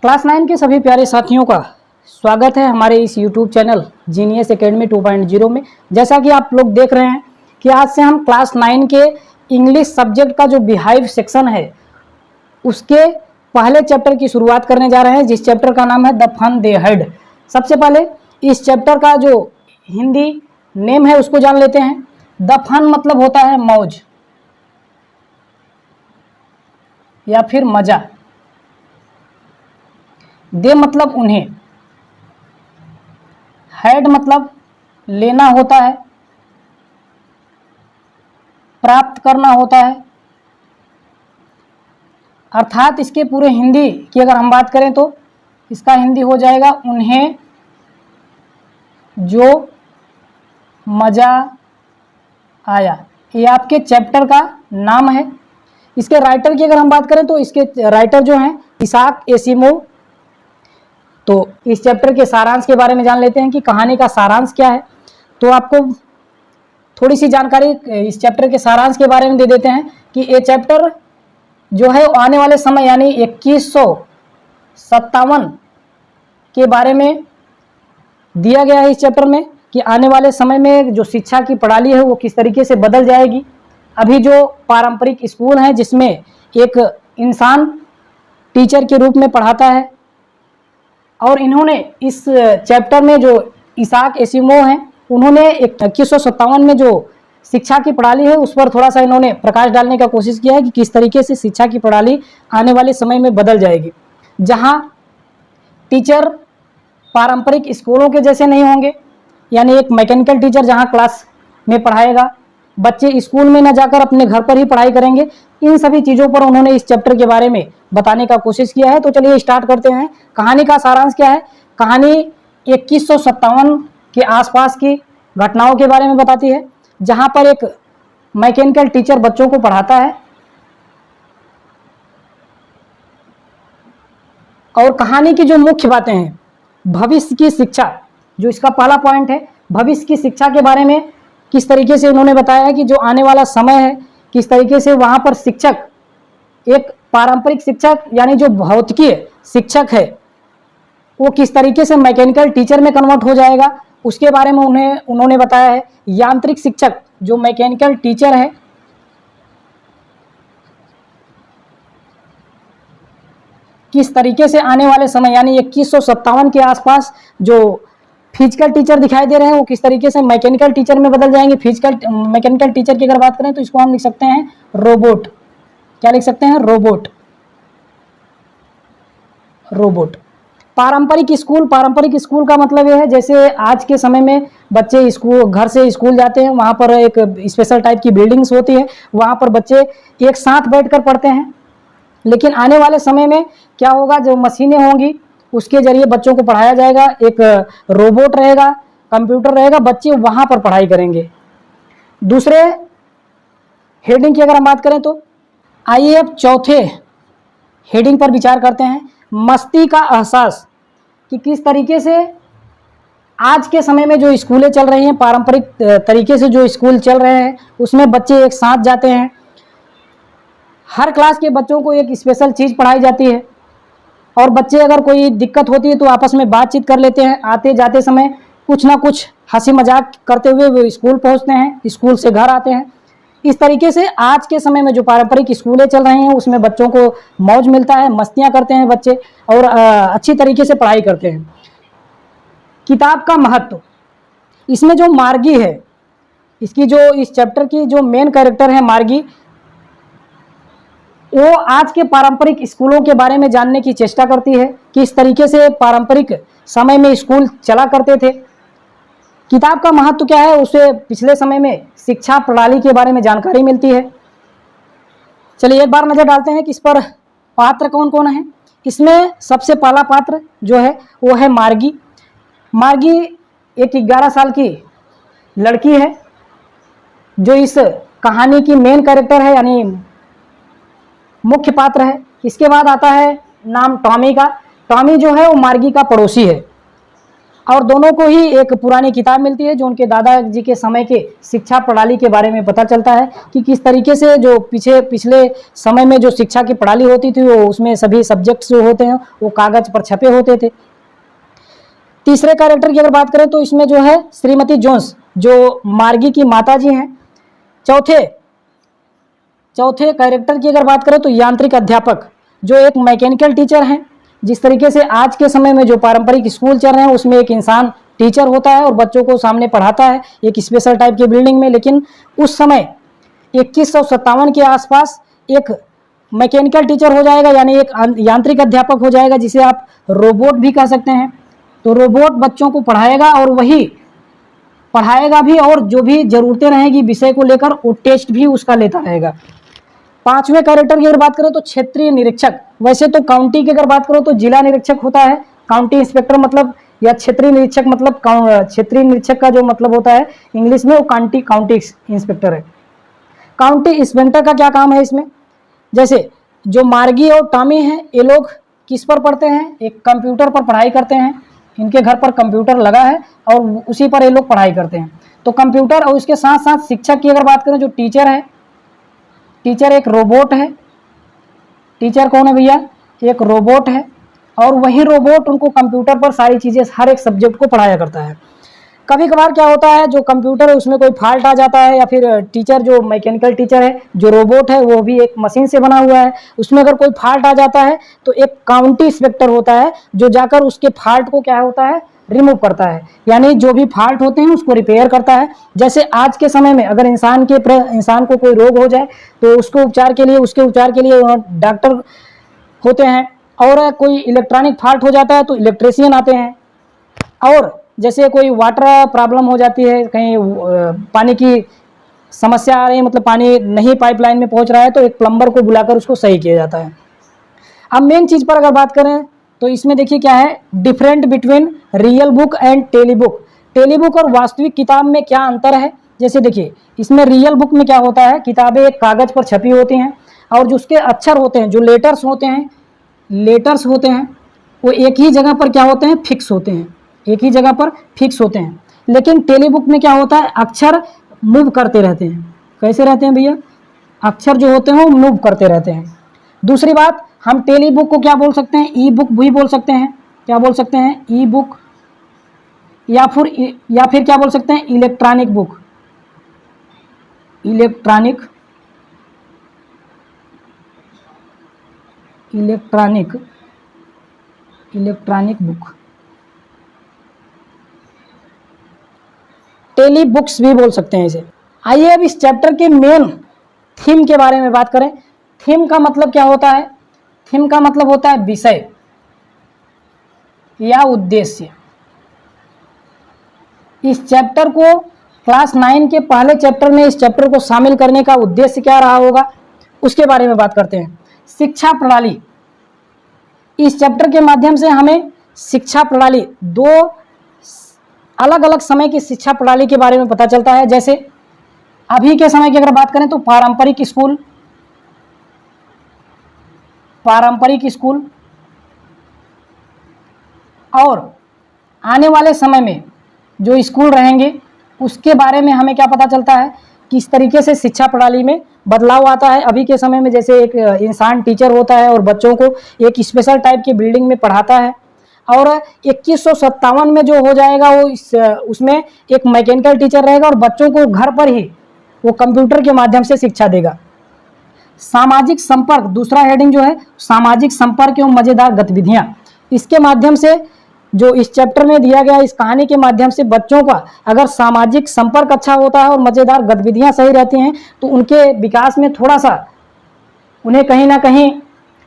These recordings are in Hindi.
क्लास 9 के सभी प्यारे साथियों का स्वागत है हमारे इस YouTube चैनल जीनियस एकेडमी 2.0 में। जैसा कि आप लोग देख रहे हैं कि आज से हम क्लास 9 के इंग्लिश सब्जेक्ट का जो बिहाइव सेक्शन है उसके पहले चैप्टर की शुरुआत करने जा रहे हैं, जिस चैप्टर का नाम है द फन दे हैड। सबसे पहले इस चैप्टर का जो हिंदी नेम है उसको जान लेते हैं। द फन मतलब होता है मौज या फिर मजा। दे मतलब उन्हें, हैड मतलब लेना होता है, प्राप्त करना होता है। अर्थात इसके पूरे हिंदी की अगर हम बात करें तो इसका हिंदी हो जाएगा उन्हें जो मजा आया। ये आपके चैप्टर का नाम है। इसके राइटर की अगर हम बात करें तो इसके राइटर जो हैं इसाक एसिमोव। तो इस चैप्टर के सारांश के बारे में जान लेते हैं कि कहानी का सारांश क्या है। तो आपको थोड़ी सी जानकारी इस चैप्टर के सारांश के बारे में दे देते हैं कि ये चैप्टर जो है आने वाले समय यानी 2157 के बारे में दिया गया है इस चैप्टर में कि आने वाले समय में जो शिक्षा की प्रणाली है वो किस तरीके से बदल जाएगी। अभी जो पारंपरिक स्कूल है जिसमें एक इंसान टीचर के रूप में पढ़ाता है, और इन्होंने इस चैप्टर में जो इसाक एसिमोव हैं उन्होंने 2157 में जो शिक्षा की प्रणाली है उस पर थोड़ा सा इन्होंने प्रकाश डालने का कोशिश किया है कि किस तरीके से शिक्षा की प्रणाली आने वाले समय में बदल जाएगी, जहां टीचर पारंपरिक स्कूलों के जैसे नहीं होंगे, यानी एक मैकेनिकल टीचर जहां क्लास में पढ़ाएगा, बच्चे स्कूल में न जाकर अपने घर पर ही पढ़ाई करेंगे। इन सभी चीज़ों पर उन्होंने इस चैप्टर के बारे में बताने का कोशिश किया है। तो चलिए स्टार्ट करते हैं। कहानी का सारांश क्या है। कहानी 2157 के आसपास की घटनाओं के बारे में बताती है, जहां पर एक मैकेनिकल टीचर बच्चों को पढ़ाता है। और कहानी की जो मुख्य बातें हैं, भविष्य की शिक्षा, जो इसका पहला पॉइंट है, भविष्य की शिक्षा के बारे में किस तरीके से उन्होंने बताया है कि जो आने वाला समय है किस तरीके से वहाँ पर शिक्षक, एक पारंपरिक शिक्षक यानी जो भौतिकीय शिक्षक है वो किस तरीके से मैकेनिकल टीचर में कन्वर्ट हो जाएगा, उसके बारे में उन्होंने बताया है। यांत्रिक शिक्षक जो मैकेनिकल टीचर है किस तरीके से आने वाले समय यानी 2157 के आसपास जो फिजिकल टीचर दिखाई दे रहे हैं वो किस तरीके से मैकेनिकल टीचर में बदल जाएंगे। मैकेनिकल टीचर की अगर बात करें तो इसको हम लिख सकते हैं रोबोट। क्या लिख सकते हैं? रोबोट। रोबोट। पारंपरिक स्कूल का मतलब यह है जैसे आज के समय में बच्चे घर से स्कूल जाते हैं, वहाँ पर एक स्पेशल टाइप की बिल्डिंग्स होती है, वहाँ पर बच्चे एक साथ बैठकर पढ़ते हैं। लेकिन आने वाले समय में क्या होगा, जो मशीनें होंगी उसके जरिए बच्चों को पढ़ाया जाएगा, एक रोबोट रहेगा, कंप्यूटर रहेगा, बच्चे वहाँ पर पढ़ाई करेंगे। दूसरे हेडिंग की अगर हम बात करें तो आइए अब चौथे हेडिंग पर विचार करते हैं, मस्ती का एहसास। कि किस तरीके से आज के समय में जो स्कूलें चल रही हैं, पारंपरिक तरीके से जो स्कूल चल रहे हैं उसमें बच्चे एक साथ जाते हैं, हर क्लास के बच्चों को एक स्पेशल चीज़ पढ़ाई जाती है, और बच्चे अगर कोई दिक्कत होती है तो आपस में बातचीत कर लेते हैं। आते जाते समय कुछ ना कुछ हंसी मजाक करते हुए वो स्कूल पहुंचते हैं, स्कूल से घर आते हैं। इस तरीके से आज के समय में जो पारंपरिक स्कूलें चल रही हैं उसमें बच्चों को मौज मिलता है, मस्तियां करते हैं बच्चे और अच्छी तरीके से पढ़ाई करते हैं। किताब का महत्व। इसमें जो मार्गी है, इसकी जो इस चैप्टर की जो मेन कैरेक्टर है मार्गी, वो आज के पारंपरिक स्कूलों के बारे में जानने की चेष्टा करती है कि इस तरीके से पारंपरिक समय में स्कूल चला करते थे। किताब का महत्व क्या है, उसे पिछले समय में शिक्षा प्रणाली के बारे में जानकारी मिलती है। चलिए एक बार नज़र डालते हैं कि इस पर पात्र कौन कौन है। इसमें सबसे पहला पात्र जो है वो है मार्गी। मार्गी एक 11 साल की लड़की है जो इस कहानी की मेन कैरेक्टर है यानी मुख्य पात्र है। इसके बाद आता है नाम टॉमी का। टॉमी जो है वो मार्गी का पड़ोसी है, और दोनों को ही एक पुरानी किताब मिलती है जो उनके दादाजी के समय के शिक्षा प्रणाली के बारे में पता चलता है कि किस तरीके से जो पिछले समय में जो शिक्षा की प्रणाली होती थी वो उसमें सभी सब्जेक्ट्स जो होते हैं वो कागज पर छपे होते थे। तीसरे कैरेक्टर की अगर बात करें तो इसमें जो है श्रीमती जोन्स जो मार्गी की माताजी हैं। चौथे कैरेक्टर की अगर बात करें तो यांत्रिक अध्यापक जो एक मैकेनिकल टीचर हैं। जिस तरीके से आज के समय में जो पारंपरिक स्कूल चल रहे हैं उसमें एक इंसान टीचर होता है और बच्चों को सामने पढ़ाता है एक स्पेशल टाइप की बिल्डिंग में, लेकिन उस समय 2157 के आसपास एक मैकेनिकल टीचर हो जाएगा, यानी एक यांत्रिक अध्यापक हो जाएगा जिसे आप रोबोट भी कह सकते हैं। तो रोबोट बच्चों को पढ़ाएगा और वही पढ़ाएगा भी और जो भी ज़रूरतें रहेंगी विषय को लेकर वो टेस्ट भी उसका लेता रहेगा। पांचवें कैरेक्टर की अगर बात करें तो क्षेत्रीय निरीक्षक। वैसे तो काउंटी की अगर बात करो तो जिला निरीक्षक होता है, काउंटी इंस्पेक्टर मतलब या क्षेत्रीय निरीक्षक मतलब क्षेत्रीय निरीक्षक का जो मतलब होता है इंग्लिश में वो काउंटी इंस्पेक्टर है। काउंटी इंस्पेक्टर का क्या काम है इसमें, जैसे जो मार्गी और टॉमी हैं ये लोग किस पर पढ़ते हैं, एक कंप्यूटर पर पढ़ाई करते हैं। इनके घर पर कंप्यूटर लगा है और उसी पर ये लोग पढ़ाई करते हैं। तो कंप्यूटर और उसके साथ साथ शिक्षक की अगर बात करें जो टीचर है, टीचर एक रोबोट है। टीचर कौन है भैया, एक रोबोट है और वही रोबोट उनको कंप्यूटर पर सारी चीज़ें हर एक सब्जेक्ट को पढ़ाया करता है। कभी कभार क्या होता है जो कंप्यूटर है उसमें कोई फॉल्ट आ जाता है या फिर टीचर जो मैकेनिकल टीचर है जो रोबोट है वो भी एक मशीन से बना हुआ है, उसमें अगर कोई फॉल्ट आ जाता है तो एक काउंटी इंस्पेक्टर होता है जो जाकर उसके फॉल्ट को क्या होता है रिमूव करता है, यानी जो भी फॉल्ट होते हैं उसको रिपेयर करता है। जैसे आज के समय में अगर इंसान को कोई रोग हो जाए तो उसके उपचार के लिए डॉक्टर होते हैं, और कोई इलेक्ट्रॉनिक फॉल्ट हो जाता है तो इलेक्ट्रीशियन आते हैं, और जैसे कोई वाटर प्रॉब्लम हो जाती है, कहीं पानी की समस्या आ रही है, मतलब पानी नहीं पाइपलाइन में पहुंच रहा है तो एक प्लम्बर को बुलाकर उसको सही किया जाता है। अब मेन चीज़ पर अगर बात करें तो इसमें देखिए क्या है different between real book and telebook. Telebook और वास्तविक किताब में क्या अंतर है, जैसे देखिए इसमें रियल बुक में क्या होता है किताबें एक कागज़ पर छपी होती हैं और जो उसके अक्षर होते हैं जो लेटर्स होते हैं वो एक ही जगह पर क्या होते हैं फिक्स होते हैं, एक ही जगह पर फिक्स होते हैं। लेकिन टेलीबुक में क्या होता है अक्षर मूव करते रहते हैं। कैसे रहते हैं भैया, अक्षर जो होते हैं वो मूव करते रहते हैं। दूसरी बात हम टेली बुक को क्या बोल सकते हैं, ई बुक भी बोल सकते हैं। क्या बोल सकते हैं, ई बुक, या फिर क्या बोल सकते हैं electronic book, electronic book, tele books भी बोल सकते हैं इसे। आइए अब इस चैप्टर के मेन थीम के बारे में बात करें। थीम का मतलब क्या होता है, थीम का मतलब होता है विषय या उद्देश्य। इस चैप्टर को क्लास 9 के पहले चैप्टर में इस चैप्टर को शामिल करने का उद्देश्य क्या रहा होगा उसके बारे में बात करते हैं। शिक्षा प्रणाली, इस चैप्टर के माध्यम से हमें शिक्षा प्रणाली, दो अलग अलग समय की शिक्षा प्रणाली के बारे में पता चलता है। जैसे अभी के समय की अगर बात करें तो पारंपरिक स्कूल और आने वाले समय में जो स्कूल रहेंगे उसके बारे में हमें क्या पता चलता है, किस तरीके से शिक्षा प्रणाली में बदलाव आता है। अभी के समय में जैसे एक इंसान टीचर होता है और बच्चों को एक स्पेशल टाइप की बिल्डिंग में पढ़ाता है, और 2157 में जो हो जाएगा वो उसमें एक मैकेनिकल टीचर रहेगा और बच्चों को घर पर ही वो कंप्यूटर के माध्यम से शिक्षा देगा। सामाजिक संपर्क, दूसरा हेडिंग जो है सामाजिक संपर्क एवं मज़ेदार गतिविधियां, इसके माध्यम से जो इस चैप्टर में दिया गया इस कहानी के माध्यम से बच्चों का अगर सामाजिक संपर्क अच्छा होता है और मज़ेदार गतिविधियां सही रहती हैं तो उनके विकास में थोड़ा सा उन्हें कहीं ना कहीं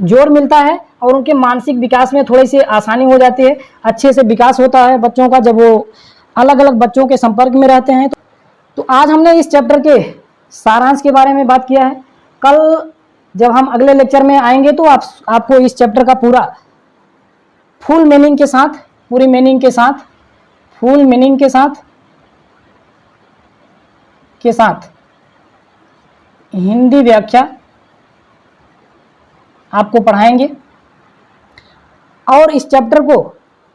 जोर मिलता है और उनके मानसिक विकास में थोड़ी सी आसानी हो जाती है, अच्छे से विकास होता है बच्चों का जब वो अलग अलग बच्चों के संपर्क में रहते हैं। तो आज हमने इस चैप्टर के सारांश के बारे में बात किया है। कल जब हम अगले लेक्चर में आएंगे तो आपको इस चैप्टर का पूरा फुल मीनिंग के साथ, पूरी मीनिंग के साथ, फुल मीनिंग के साथ हिंदी व्याख्या आपको पढ़ाएंगे। और इस चैप्टर को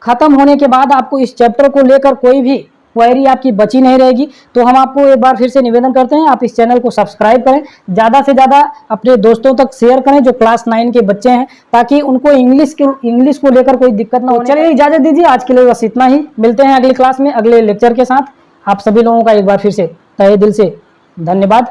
खत्म होने के बाद आपको इस चैप्टर को लेकर कोई भी क्वेरी आपकी बची नहीं रहेगी। तो हम आपको एक बार फिर से निवेदन करते हैं, आप इस चैनल को सब्सक्राइब करें, ज़्यादा से ज़्यादा अपने दोस्तों तक शेयर करें जो क्लास 9 के बच्चे हैं, ताकि उनको इंग्लिश को लेकर कोई दिक्कत ना हो। चलिए इजाज़त दीजिए, आज के लिए बस इतना ही। मिलते हैं अगली क्लास में अगले लेक्चर के साथ। आप सभी लोगों का एक बार फिर से तहे दिल से धन्यवाद।